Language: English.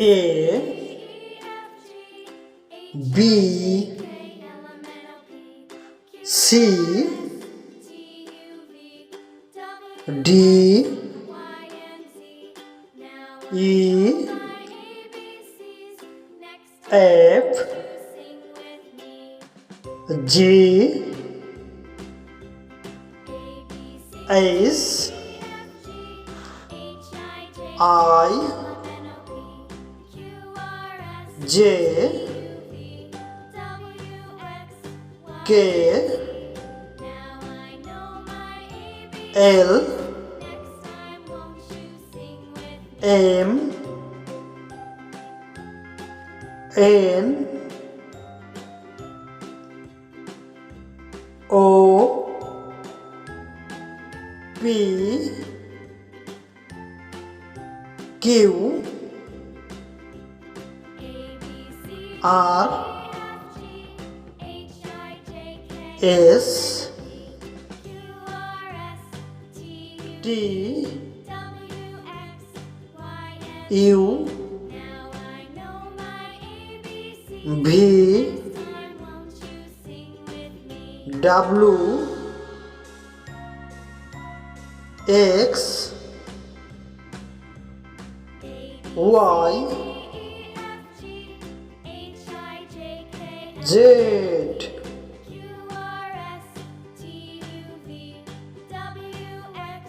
A B C D E F G H I J K L M N O P Q R S T U V W X Y Z.